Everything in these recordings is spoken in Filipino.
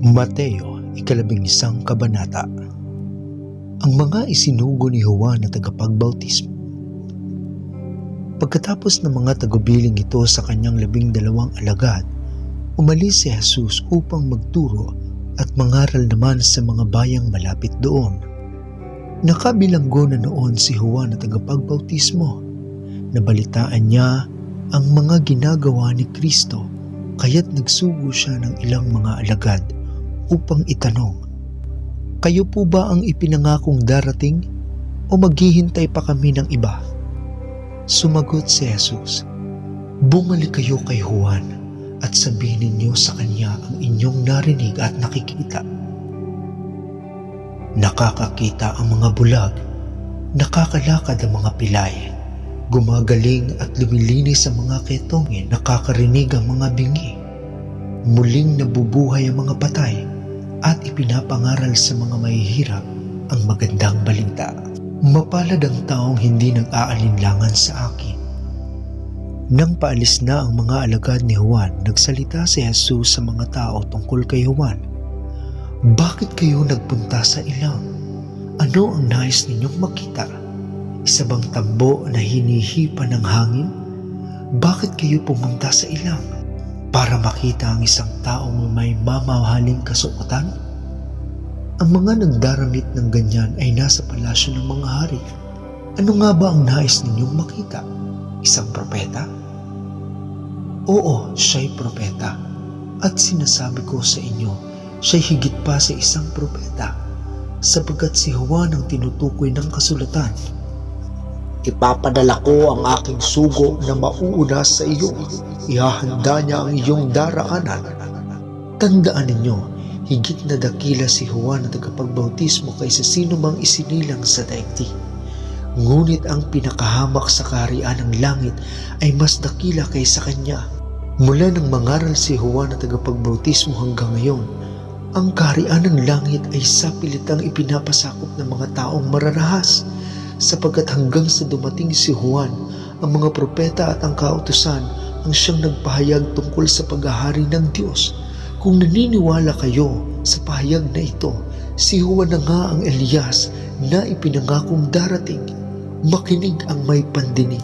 Mateo, 11 kabanata. Ang mga isinugo ni Juan na tagapagbautismo. Pagkatapos ng mga tagubiling ito sa kanyang 12 alagad, umalis si Jesus upang magturo at mangaral naman sa mga bayang malapit doon. Nakabilanggo na noon si Juan na tagapagbautismo. Nabalitaan niya ang mga ginagawa ni Kristo, kaya't nagsugo siya ng ilang mga alagad upang itanong, "Kayo po ba ang ipinangakong darating o maghihintay pa kami ng iba?" Sumagot si Jesus, "Bumalik kayo kay Juan at sabihin ninyo sa kanya ang inyong narinig at nakikita. Nakakakita ang mga bulag, nakakalakad ang mga pilay, gumagaling at lumilinis ang mga ketongin, nakakarinig ang mga bingi, muling nabubuhay ang mga patay, at ipinapangaral sa mga mahihirap ang magandang balita. Mapalad ang taong hindi nag-aalinlangan sa akin." Nang paalis na ang mga alagad ni Juan, nagsalita si Jesus sa mga tao tungkol kay Juan. "Bakit kayo nagpunta sa ilang? Ano ang nais ninyong makita? Isa bang tambo na hinihipa ng hangin? Bakit kayo pumunta sa ilang? Para makita ang isang taong may mamahaling kasuotan? Ang mga nagdaramit ng ganyan ay nasa palasyo ng mga hari. Ano nga ba ang nais ninyong makita? Isang propeta? Oo, siya'y propeta. At sinasabi ko sa inyo, siya'y higit pa sa isang propeta, sapagkat si Juan ang tinutukoy ng kasulatan. Ipapadala ko ang aking sugo na mauuna sa iyo. Ihahanda niya ang iyong daraanan. Tandaan ninyo, higit na dakila si Juan na tagapagbautismo kaysa sino mang isinilang sa daigdig. Ngunit ang pinakahamak sa kaharian ng langit ay mas dakila kaysa kanya. Mula nang mangaral si Juan na tagapagbautismo hanggang ngayon, ang kaharian ng langit ay sapilitang ipinapasakop ng mga taong mararahas, sapagkat hanggang sa dumating si Juan, ang mga propeta at ang kautusan ang siyang nagpahayag tungkol sa paghahari ng Diyos. Kung naniniwala kayo sa pahayag na ito, si Juan na nga ang Elias na ipinangakong darating. Makinig ang may pandinig.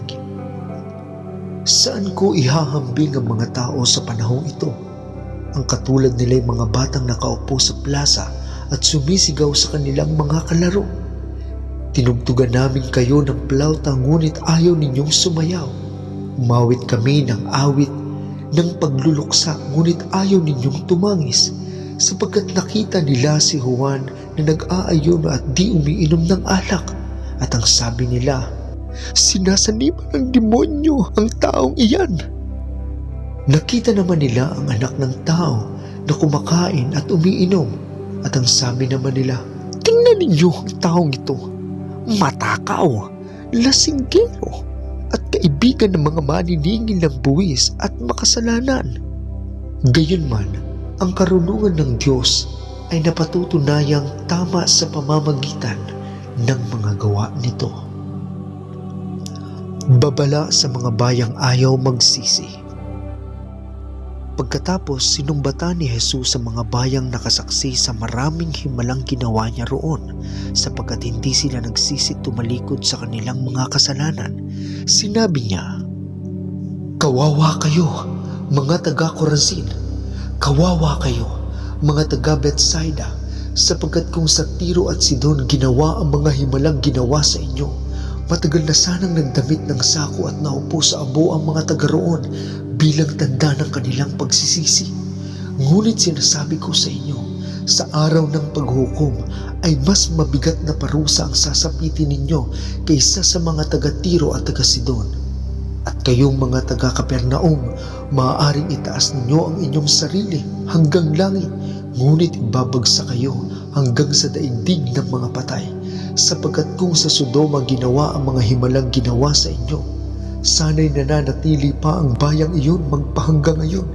Saan ko ihahambing ang mga tao sa panahong ito? Ang katulad nila'y mga batang nakaupo sa plaza at sumisigaw sa kanilang mga kalaro. Tinugtugan namin kayo ng plauta ngunit ayaw ninyong sumayaw. Umawit kami ng awit ng pagluluksa ngunit ayaw ninyong tumangis, sapagkat nakita nila si Juan na nag-aayon at di umiinom ng alak, at ang sabi nila, "Sinasaniban ng demonyo ang taong iyan." Nakita naman nila ang anak ng tao na kumakain at umiinom, at ang sabi naman nila, "Tingnan ninyo ang taong ito, matakaw, lasinggero, at kaibigan ng mga maniningil ng buwis at makasalanan." Gayunman, ang karunungan ng Diyos ay napatutunayang tama sa pamamagitan ng mga gawa nito. Babala sa mga bayang ayaw magsisi. Pagkatapos, sinumbatan ni Jesus sa mga bayang nakasaksi sa maraming himalang ginawa niya roon, sapagkat hindi sila nagsisi tumalikod sa kanilang mga kasalanan. Sinabi niya, "Kawawa kayo, mga taga-Corazin! Kawawa kayo, mga taga-Bethsaida! Sapagkat kung sa Tiro at Sidon ginawa ang mga himalang ginawa sa inyo, matagal na sanang nagdamit ng sako at naupo sa abo ang mga taga roon bilang tanda ng kanilang pagsisisi. Ngunit sinasabi ko sa inyo, sa araw ng paghukom ay mas mabigat na parusa ang sasapitin ninyo kaysa sa mga taga-Tiro at taga-Sidon. At kayong mga taga-Kapernaum, maaaring itaas ninyo ang inyong sarili hanggang langit, ngunit ibabagsak kayo hanggang sa daigdig ng mga patay. Sapagkat kung sa Sodoma ginawa ang mga himalang ginawa sa inyo, sana'y nananatili pa ang bayang iyon magpahanggang ngayon.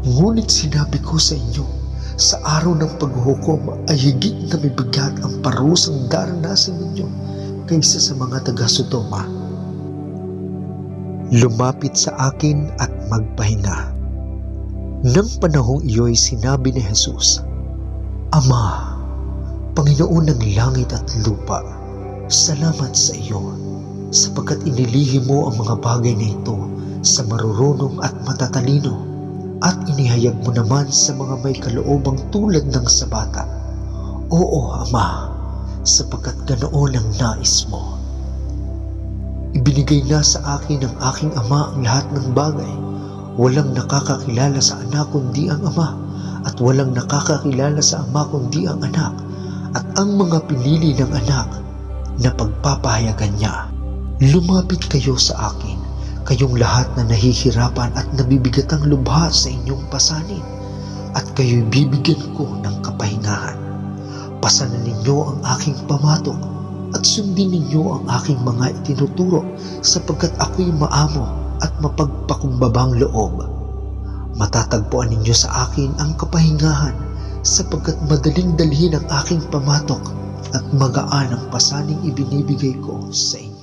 Ngunit sinabi ko sa inyo, sa araw ng paghuhukom ay higit na mabigat ang parusang daranasan ninyo kaysa sa mga taga-Sodoma. Lumapit sa akin at magpahinga. Nang panahong iyo'y sinabi ni Jesus, Ama, Panginoon ng langit at lupa, salamat sa iyo sapagkat inilihim mo ang mga bagay na ito sa marurunong at matatalino at inihayag mo naman sa mga may kaloobang tulad ng sa bata. Oo, Ama, sapagkat ganoon ang nais mo. Ibinigay na sa akin ng aking Ama ang lahat ng bagay. Walang nakakakilala sa anak kundi ang Ama, at walang nakakakilala sa Ama kundi ang anak, at ang mga pinili ng anak na pagpapahayagan niya. Lumapit kayo sa akin, kayong lahat na nahihirapan at nabibigatang lubha sa inyong pasanin, at kayo'y bibigyan ko ng kapahingahan. Pasanan ninyo ang aking pamatok at sundin ninyo ang aking mga itinuturo, sapagkat ako'y maamo at mapagpakumbabang loob. Matatagpuan ninyo sa akin ang kapahingahan, sapagkat madaling dalhin ang aking pamatok at magaan ang pasaning ibinibigay ko sa inyo.